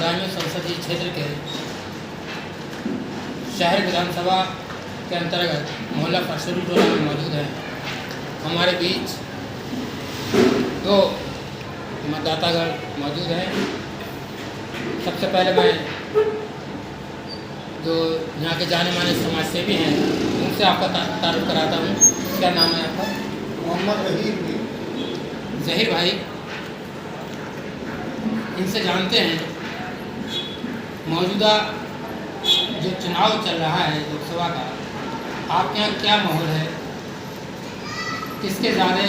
बदायूं संसदीय क्षेत्र के शहर विधानसभा के अंतर्गत मोहल्ला फरसुरी टोला में मौजूद हैं। हमारे बीच दो मतदातागण मौजूद हैं। सबसे पहले मैं जो यहाँ के जाने माने समाज सेवी हैं उनसे आपका तारुफ कराता हूँ। क्या नाम है आपका? मोहम्मद जहीर भाई, इनसे जानते हैं मौजूदा जो चुनाव चल रहा है लोकसभा का, आपके यहाँ क्या माहौल है? किसके ज़्यादा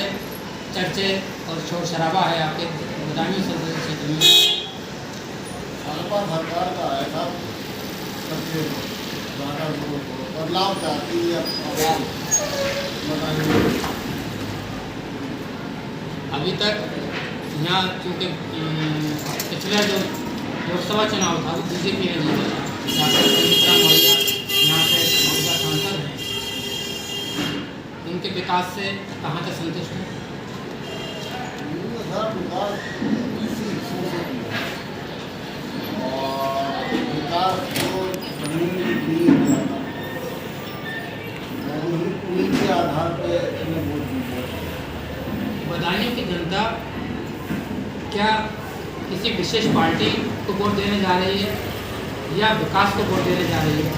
चर्चे और शोर शराबा है आपके बदायूं संसदीय क्षेत्र में? भाजपा सरकार का है साहब, सबसे ज़्यादा बदलाव चाहती है आवाम बदायूं। अभी तक यहाँ चूँकि पिछला जो लोकसभा चुनाव था वो बीजेपी ने जीता। डॉक्टर सुमित्रा मौर्य यहाँ से मौजूदा सांसद हैं, उनके विकास से कहाँ तक संतुष्ट हैं? और विकास को नीति के आधार पर वोट दी। बदायूं की जनता क्या किसी विशेष पार्टी को वोट देने जा रही है या विकास को वोट देने जा रही है?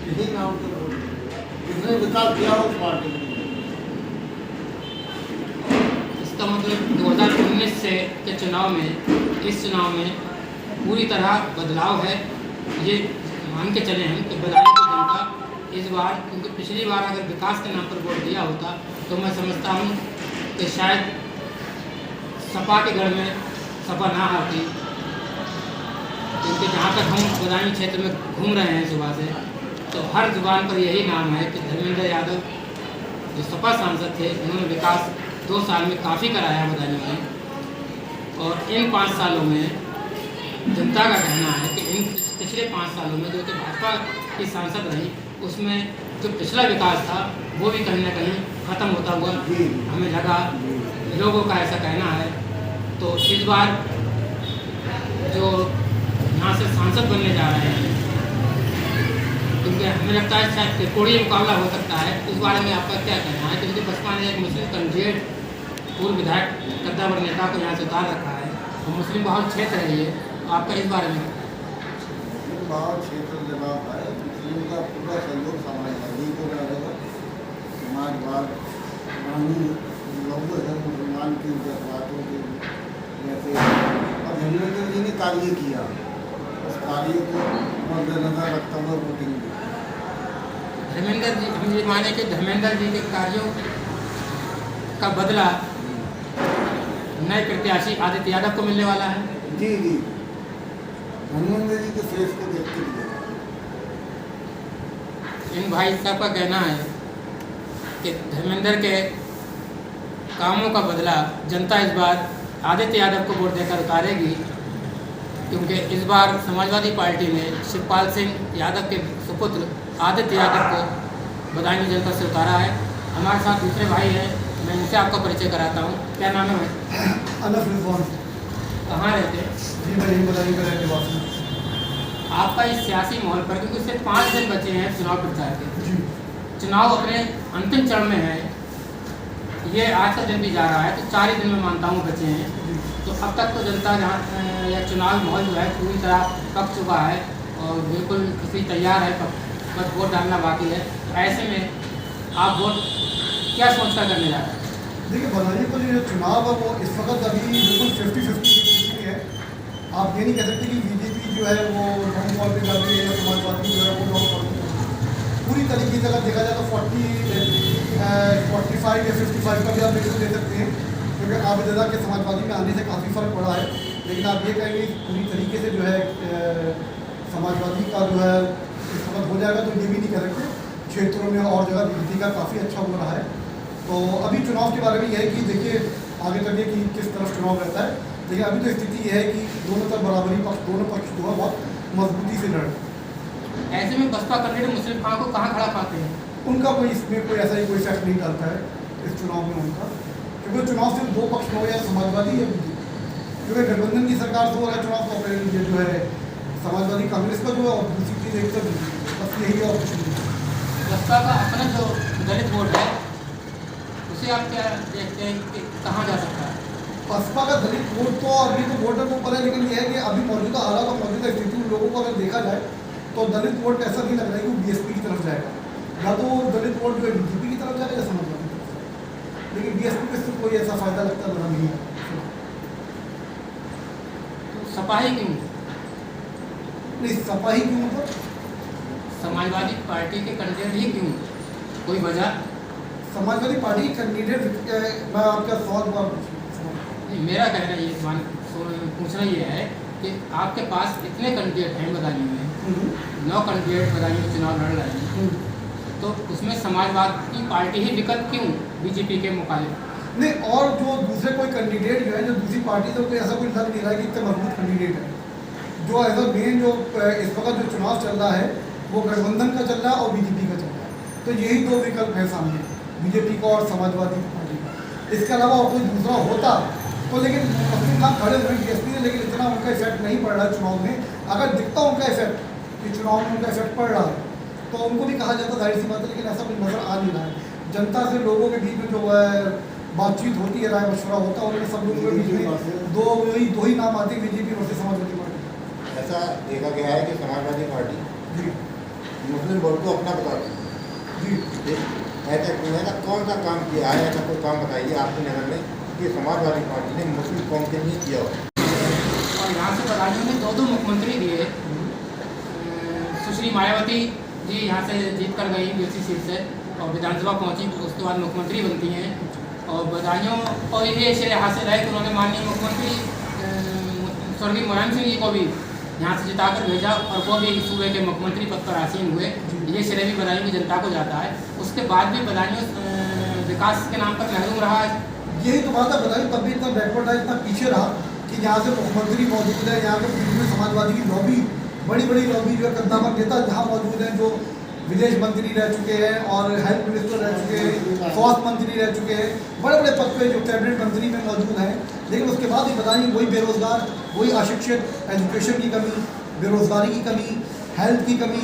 यही नाम के वोट जिसने विकास किया उस पार्टी को। इसका मतलब 2019 से के चुनाव में, इस चुनाव में पूरी तरह बदलाव है। ये मान के चले हैं कि बदायूं की जनता इस बार, क्योंकि पिछली बार अगर विकास के नाम पर वोट दिया होता तो मैं समझता हूँ कि शायद सपा के गढ़ में सपा ना आती, क्योंकि जहाँ तक हम बदायूं क्षेत्र में घूम रहे हैं सुबह से, तो हर जुबान पर यही नाम है कि धर्मेंद्र यादव जो सपा सांसद थे, उन्होंने विकास 2 साल में काफ़ी कराया बदायूं में। और इन 5 सालों में जनता का कहना है कि इन पिछले 5 सालों में जो कि भाजपा की सांसद रही, उसमें जो पिछला विकास था वो भी कहीं ना कहीं ख़त्म होता हुआ हमें लगा। लोगों का ऐसा कहना है। तो इस बार जो यहाँ से सांसद बनने जा रहे हैं, क्योंकि हमें लगता है शायद त्रिकोणीय मुकाबला हो सकता है। इस बारे में आपका क्या कहना है? क्योंकि बसपा ने एक मुस्लिम कैंडिडेट पूर्व विधायक कद्दावर नेता को यहाँ से उतार रखा है और मुस्लिम बहुल क्षेत्र है ये, आपका इस बारे में? बहुत क्षेत्र जवाब है, मुस्लिम का पूरा सहयोग समाजवादी को रहेगा। समाजवाद लोग है मुसलमान की बातों की, जैसे और धर्मेंद्र जी ने कार्य किया, उस कार्य को मद्देनजर रखता हुआ वोटिंग दी। धर्मेंद्र जी, हम ये माने कि धर्मेंद्र जी के कार्यों का बदला नए प्रत्याशी आदित्य यादव को मिलने वाला है। जी जी, धर्मेंद्र जी के फेस को देखते हुए इन भाई साहब का कहना है कि धर्मेंद्र के कामों का बदला जनता इस बार आदित्य यादव को वोट देकर उतारेगी, क्योंकि इस बार समाजवादी पार्टी ने शिवपाल सिंह यादव के सुपुत्र आदित्य यादव को बदायूं जनता से उतारा है। हमारे साथ दूसरे भाई हैं, मैं इनसे आपका परिचय कराता हूँ। क्या नाम है भाई? अनफ रिजवान। कहाँ रहते हैं? जी मैं यही बदायूं में रहने वाला हूँ। आपका इस सियासी माहौल पर, क्योंकि उससे 5 दिन बचे हैं चुनाव प्रचार के, चुनाव अपने अंतिम चरण में है, ये आज का दिन भी जा रहा है, तो 4 ही दिन में मानता हूँ बचे हैं। तो अब तक तो जनता जहाँ या चुनाव माहौल जो है पूरी तरह पक चुका है और बिल्कुल किसी तैयार है, बस वोट डालना बाकी है। ऐसे में आप वोट क्या सोच कर करने जा रहे हैं? देखिए, बदायूं का जो चुनाव है वो इस वक्त अभी बिल्कुल 50-50 है। आप ये नहीं कह सकते कि बीजेपी जो है वो डाउन फॉल पे जा रही है या समाजवादी जो है वो डाउन फॉल पे जा रही है। पूरी तरीके से अगर देखा जाए तो 45 या 55 का भी आप रेशो दे सकते हैं, क्योंकि आबेददा के समाजवादी में आने से काफ़ी फ़र्क पड़ा है। लेकिन आप ये कहेंगे पूरी तरीके से जो है समाजवादी का जो है इस वक्त हो जाएगा, तो ये भी नहीं कह सकते। क्षेत्रों में और जगह बीजेपी का काफ़ी अच्छा हो रहा है। तो अभी चुनाव के बारे में यह है कि देखिए आगे तक ये कि किस तरफ चुनाव रहता है। देखिए अभी तो स्थिति यह है कि दोनों तरफ बराबरी पक्ष, दोनों पक्ष जो है बहुत मजबूती से लड़। ऐसे में बसपा कैंडिडेट मुस्लिम खां को कहाँ खड़ा पाते हैं? उनका कोई इसमें कोई ऐसा ही कोई इफेक्ट नहीं डालता है इस चुनाव में उनका। क्योंकि चुनाव सिर्फ दो पक्ष में हो, या समाजवादी या बीजेपी, क्योंकि गठबंधन की सरकार से हो रहा है चुनाव, तो फिर ये जो है समाजवादी कांग्रेस का जो है, और दूसरी चीज़ एक तो बीजेपी, बस यही है और कुछ नहीं। बसपा का अपना जो दलित वोट है उसे आप क्या देखते हैं कि कहाँ जा सकता है? बसपा का दलित वोट तो अभी तो वोटर को ऊपर है, लेकिन यह है कि अभी मौजूदा हालात और मौजूदा स्थिति में लोगों को अगर देखा जाए तो दलित वोट ऐसा नहीं लग रहा है कि वो बीएसपी की तरफ जाएगा, या तो दलित वोट जो है बीजेपी की तरफ जाएगा या समाजवादी की तरफ, लेकिन बीएसपी को इससे कोई ऐसा फायदा लगता लगा नहीं है। तो सपा ही क्यों? नहीं, सपा ही क्यों, मतलब समाजवादी पार्टी के कैंडिडेट ही क्यों? कोई वजह? समाजवादी पार्टी के कैंडिडेट, मैं आपका सवाल नहीं, मेरा कहना ये पूछना ये है कि आपके पास इतने कैंडिडेट हैं बदायूं में, 9 कैंडिडेट बदायूं में चुनाव लड़ रहे हैं, तो उसमें समाजवादी पार्टी ही विकल्प क्यों बीजेपी के मुकाबले? नहीं, और जो दूसरे कोई कैंडिडेट जो है, जो दूसरी पार्टी से कोई ऐसा कोई लग नहीं रहा है कि इतने मजबूत कैंडिडेट है। जो एज मेन जो इस वक्त जो चुनाव चल रहा है वो गठबंधन का चल रहा है और बीजेपी का चल रहा है, तो यही दो विकल्प है सामने, बीजेपी का और समाजवादी पार्टी का। इसके अलावा और कोई दूसरा होता तो, लेकिन मुस्लिम खान खड़े हुए बीएसपी ने, लेकिन इतना उनका इफेक्ट नहीं पड़ रहा है चुनाव में। अगर दिखता उनका इफेक्ट कि चुनाव में उनका इफेक्ट पड़ रहा है तो उनको भी कहा जाता, जाहिर सी बात है, लेकिन ऐसा कुछ नजर आ नहीं रहा है। जनता से लोगों के बीच में जो है बातचीत होती है, राय मशवरा होता है, उनमें सब लोगों के बीच में दो ही नाम आते हैं, बीजेपी वर्सेस समाजवादी पार्टी। ऐसा देखा गया है कि समाजवादी पार्टी जी मुस्लिम वोट को अपना बताती है। जी, ऐसा क्यों है? कौन सा काम किया है? ऐसा कोई काम बताइए आपकी नज़र में कि समाजवादी पार्टी ने मुस्लिम कौम के लिए किया हो। और यहाँ से बदायूं में 2 मुख्यमंत्री दिए। सुश्री मायावती जी यहाँ से जीत कर गई बीसी सीट से और विधानसभा पहुँची, उसके बाद मुख्यमंत्री बनती हैं। और बदायूं और ये श्रेय हासिल है कि उन्होंने माननीय मुख्यमंत्री स्वर्गीय मुलायम सिंह जी को भी यहाँ से जिताकर भेजा और वो भी सूबे के मुख्यमंत्री पद पर आसीन हुए। ये श्रेय भी बदायूं की जनता को जाता है। उसके बाद भी बदायूं विकास के नाम पर महरूम रहा है। यही तो बात है, बदायूं तब भी इतना बैकवर्ड है, इतना पीछे रहा कि यहाँ से मुख्यमंत्री मौजूद है, यहाँ के पीछे में समाजवादी की लॉबी, बड़ी बड़ी लॉबी जो है कद्दावर नेता यहाँ मौजूद हैं, जो विदेश मंत्री रह चुके हैं और हेल्थ मिनिस्टर रह चुके हैं, स्वास्थ्य मंत्री रह चुके हैं, बड़े बड़े पद पे जो कैबिनेट मंत्री में मौजूद हैं। लेकिन उसके बाद भी बदायूं वही बेरोजगार, वही अशिक्षित, एजुकेशन की कमी, बेरोजगारी की कमी, हेल्थ की कमी,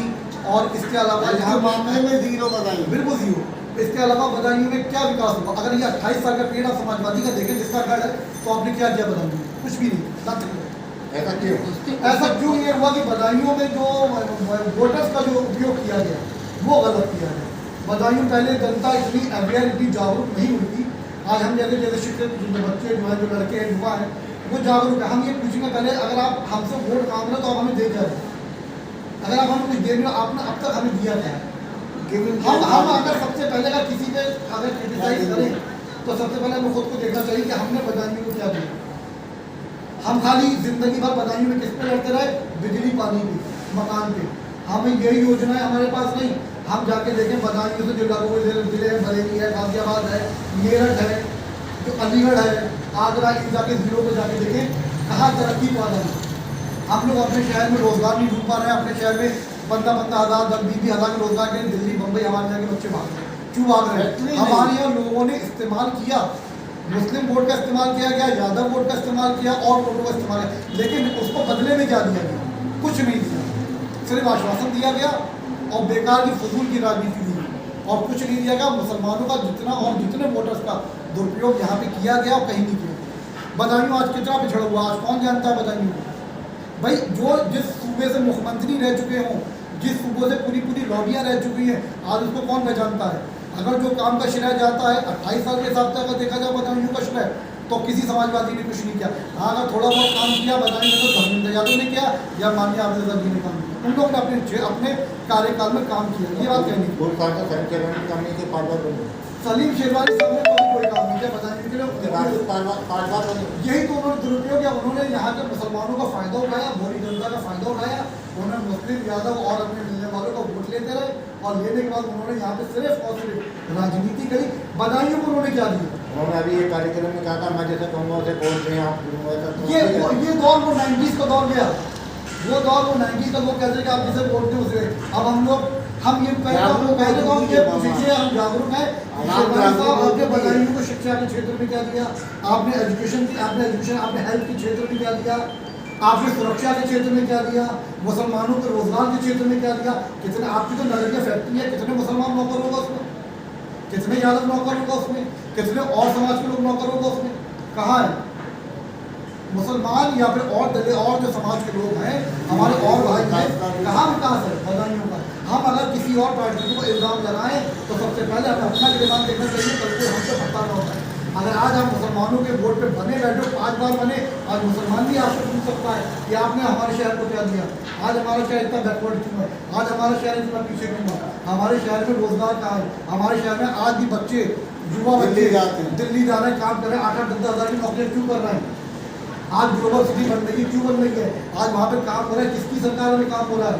और इसके अलावा यहाँ मामले में जीरो बदायूं, बिल्कुल जीरो। इसके अलावा बदायूं में क्या विकास हुआ? अगर ये 28 साल का पीरियड आप समाजवादी का देखें जिसका गढ़ है, तो आपने क्या किया बदायूं में? कुछ भी नहीं, नथिंग। ऐसा क्यों? ऐसा क्यों ये हुआ कि बदायूं में जो वोटर्स का जो उपयोग किया गया वो गलत किया गया। बदायूं पहले जनता इतनी अवेयर, इतनी जागरूक नहीं हुई थी। आज हम जैसे शिक्षित बच्चे जो हैं, जो लड़के हैं, युवा हैं, वो जागरूक है। हम ये पूछेंगे पहले, अगर आप हमसे वोट मांग रहे हो तो आप हमें दे क्या रहे? अगर आप हमें कुछ दे रहे हो, आपने अब तक हमें दिया क्या है? हम अगर सबसे पहले अगर किसी पे अगर क्रिटिसाइज करें तो सबसे पहले हमें खुद को देखना चाहिए कि हमने बदायूं को क्या दिया। हम खाली जिंदगी भर बदायूं में किस पे लड़ते रहे? बिजली पानी पे, मकान पे। हमें यही योजनाएं हमारे पास नहीं। हम जाके देखें बदायूं से जो लगभग जिले हैं, बरेली है, गाजियाबाद है, मेरठ है, जो अलीगढ़ है, आगरा, इन जाके जिलों को जाके देखें कहाँ तरक्की पा रहे हैं। हम लोग अपने शहर में रोजगार नहीं ढूंढ पा रहे हैं। अपने शहर में 15-15 हज़ार, 10-20 हज़ार के रोजगार के लिए दिल्ली, बम्बई हमारे यहाँ के बच्चे भाग रहे हैं। क्यों भाग रहे हैं? हमारे यहाँ लोगों ने इस्तेमाल किया, मुस्लिम वोट का इस्तेमाल किया गया, यादव वोट का इस्तेमाल किया और वोटों का इस्तेमाल किया, लेकिन उसको बदले में क्या दिया गया? कुछ नहीं दिया, सिर्फ आश्वासन दिया गया और बेकार की फजूल की राजनीति दी गई और कुछ नहीं दिया गया। मुसलमानों का जितना और जितने वोटर्स का दुरुपयोग यहाँ पे किया गया और कहीं नहीं किया। बदायूं आज कितना पिछड़ा हुआ, आज कौन जानता है बदायूं को? भाई जो जिस सूबे से मुख्यमंत्री रह चुके हों, जिस सूबों से पूरी लॉबियाँ रह चुकी हैं, आज उसको कौन पहचानता है? अगर जो काम का श्रेय जाता है 28 साल के हिसाब से अगर देखा जाए बदायूं का श्रेय, तो किसी समाजवादी ने कुछ नहीं किया। हाँ, अगर थोड़ा बहुत काम किया बदायूं में तो धर्मेंद्र यादव ने किया या माननीय आबेदर जी ने काम किया। उन लोगों ने अपने कार्यकाल में काम किया। ये बात कहनी सलीम शेरवानी साहब ने कभी कोई काम नहीं किया बदायूं के लिए। यही तो उन्होंने दुरुपयोग किया। उन्होंने यहाँ के मुसलमानों का फ़ायदा उठाया, भोली जनता का फ़ायदा उठाया। उन्होंने मुस्लिम, यादव और अपने मिलने वालों का वोट लेते रहे और लेने के बाद उन्होंने यहाँ पे सिर्फ और सिर्फ राजनीति करी। बदायूं को उन्होंने क्या दिया? उन्होंने अभी एक कार्यक्रम में कहा था, मैं जैसे कहूँगा उसे वोट दें आप। ये दौर वो 90s का दौर गया। वो दौर वो 90s का लोग कहते हैं कि आप जिसे वोट दें उसे। अब हम लोग हम ये पहले तो हम ये पूछिए, हम जागरूक हैं आपने बदायूं को शिक्षा के क्षेत्र में क्या दिया, आपने एजुकेशन आपने हेल्थ के क्षेत्र में क्या दिया, आपने सुरक्षा के क्षेत्र में क्या दिया, मुसलमानों के रोजगार के क्षेत्र में क्या दिया। कितने आपकी तो नजरिया फैक्ट्री है, कितने मुसलमान नौकर होगा उसमें, कितने यादव नौकर होगा उसमें, कितने और समाज के लोग नौकर होगा उसमें, कहाँ है मुसलमान या फिर और दलित और जो समाज के लोग हैं हमारे और भाई हैं, कहाँ विकास है बदायूं का। हम अगर किसी और पार्टी को इल्ज़ाम लगाएं तो सबसे पहले हमें अपना गिरबान देखना चाहिए, कल को हमसे भट्टा ना होता है। अगर आज आप मुसलमानों के वोट पे बने बैठे 5 बार बने, आज मुसलमान भी आपसे पूछ सकता है कि आपने हमारे शहर को क्या दिया, आज हमारा शहर इतना बैकवर्ड क्यों है, आज हमारा शहर इतना पीछे क्यों है, हमारे शहर में रोजगार कहाँ है, हमारे शहर में आज भी बच्चे युवा बच्चे दिल्ली जा रहे हैं, काम कर रहे हैं, 8-10 हज़ार की नौकरियाँ क्यों कर रहे हैं। आज ग्लोबल सिटी बन रही है, क्यों बन रही है, आज वहाँ पे काम हो रहा है, किसकी सरकार में काम हो रहा है।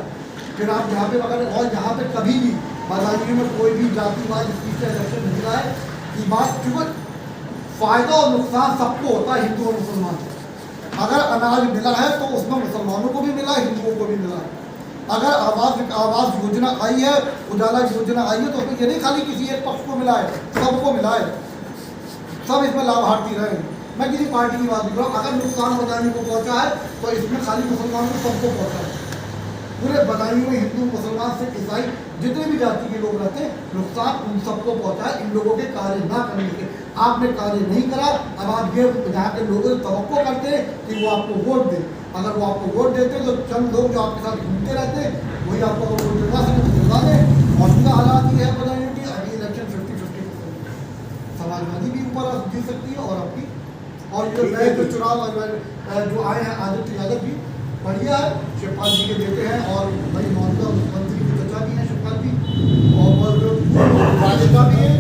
फिर आप यहाँ पे अगर और यहाँ पे कभी भी बदायूं में कोई भी जातिवाद इस चीज़ का इलेक्शन नहीं रहा है कि बात क्योंकि फ़ायदा और नुकसान सबको होता है, हिंदू और मुसलमान। अगर अनाज मिला है तो उसमें मुसलमानों को भी मिला है, हिंदुओं को भी मिला है। अगर आवास योजना आई है, उजाला योजना आई है, तो उसमें ये नहीं खाली किसी एक पक्ष को मिला है, सबको मिला है, सब इसमें लाभार्थी रहे। मैं किसी पार्टी की बात नहीं कर रहा हूँ। अगर नुकसान बदायूं को पहुँचा है तो इसमें खाली मुसलमानों को सबको पहुँचा है। पूरे बदायूं में हिंदू मुसलमान सिख ईसाई जितने भी जाति के लोग रहते हैं, नुकसान उन सबको पहुँचा है इन लोगों के कार्य ना करने से। आपने कार्य नहीं करा, अब आप ये यहाँ के लोगों से तवक्को करते हैं कि वो आपको वोट दें। अगर वो आपको वोट देते तो चंद लोग जो आपके साथ घूमते रहते हैं वही आपको वोट दिलवा सकें तो दिलवा दें। मौजूदा हालात ये है बदायूं की, अभी इलेक्शन 50-50 समाजवादी भी ऊपर जीत सकती है और आपकी और जो नए जो चुनाव जो आए हैं आदित्य यादव भी बढ़िया है, शिवपाल जी के बेटे हैं और भाई मौजूदा मुख्यमंत्री की चचा भी हैं शिवपाल जी और राजनेता भी हैं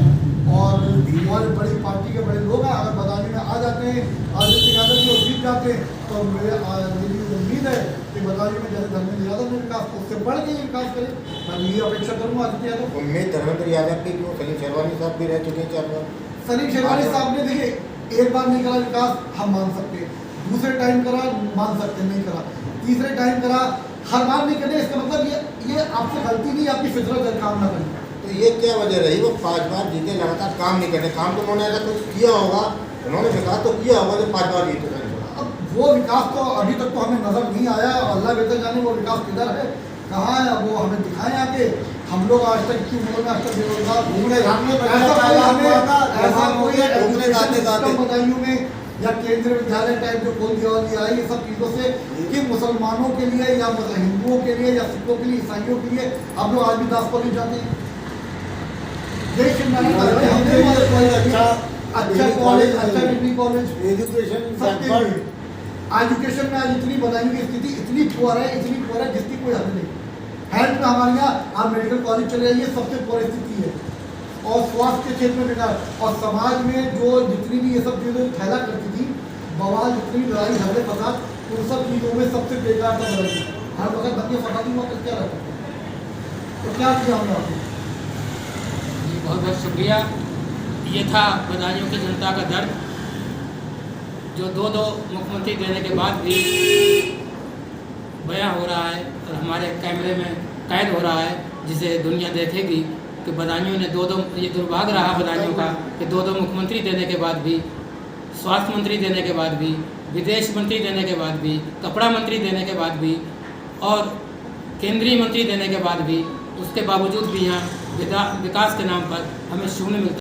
और हमारे बड़ी पार्टी के बड़े लोग हैं। अगर बदायूं में आ जाते हैं आदित्य यादव जी और जीत जाते हैं तो मेरी उम्मीद है कि बदायूं में जैसे धर्मेंद्र यादव ने विकास उससे बढ़ के विकास करे। मैं ये अपेक्षा करूँगा आदित्य यादव। उम्मीद धर्मेंद्र यादव की क्यों, सलीम शेरवानी साहब भी रह चुके हैं 4 बार। सलीम शेरवानी साहब ने देखिए एक बार नहीं करा विकास हम मान सकते, दूसरे टाइम करा मान सकते नहीं करा, तीसरे टाइम करा, हर बार नहीं करने इसका मतलब ये आपसे गलती नहीं, आपकी फितरत है काम ना करनी। तो ये क्या वजह रही, वो 5 बार जीते लगातार काम नहीं करने, काम तो उन्होंने अगर कुछ किया होगा, उन्होंने विकास तो किया होगा जो 5 बार जीते रहे। अब वो विकास तो अभी तक तो हमें नजर नहीं आया, अल्लाह बेहतर जाने वो विकास किधर है कहाँ है, वो हमें दिखाएं आके। हम लोग आज तक की उम्र में आज तक बेरोजगार घूम रहे, ऐसा कोई बदायूं में या केंद्रीय विद्यालय टाइप जो खोल दिया आई ये सब चीज़ों से कि मुसलमानों के लिए या हिंदुओं के लिए या सिखों के लिए ईसाइयों के लिए आप लोग आज भी 10 कॉलेज जाते हैं। अच्छा कॉलेज, अच्छा डिग्री कॉलेज, एजुकेशन में आज इतनी बदायूं की स्थिति इतनी पुअर है जिसकी कोई हद नहीं। हेल्थ में हमारे यहाँ आप मेडिकल कॉलेज चले जाइए सबसे पुअर स्थिति है और स्वास्थ्य के क्षेत्र में विकास और समाज में जो जितनी भी ये सब चीज़ें फैला करती थी बवाल, जितनी भी लड़ाई झगड़े फसाद, उन सब चीज़ों में सबसे बेकार था बदायूं। हर वक्त बंदी फसादी हुआ क्या रहता तो क्या किया हमने आपको। बहुत बहुत शुक्रिया। ये था बदायूं की जनता का दर्द जो दो मुख्यमंत्री देने के बाद भी बयां हो रहा है और हमारे कैमरे में कैद हो रहा है, जिसे दुनिया देखेगी कि बदायूं ने ये दुर्भाग्य रहा बदायूं का कि 2 मुख्यमंत्री देने के बाद भी, स्वास्थ्य मंत्री देने के बाद भी, विदेश मंत्री देने के बाद भी, कपड़ा मंत्री देने के बाद भी और केंद्रीय मंत्री देने के बाद भी उसके बावजूद भी यहाँ विकास के नाम पर हमें शून्य मिलता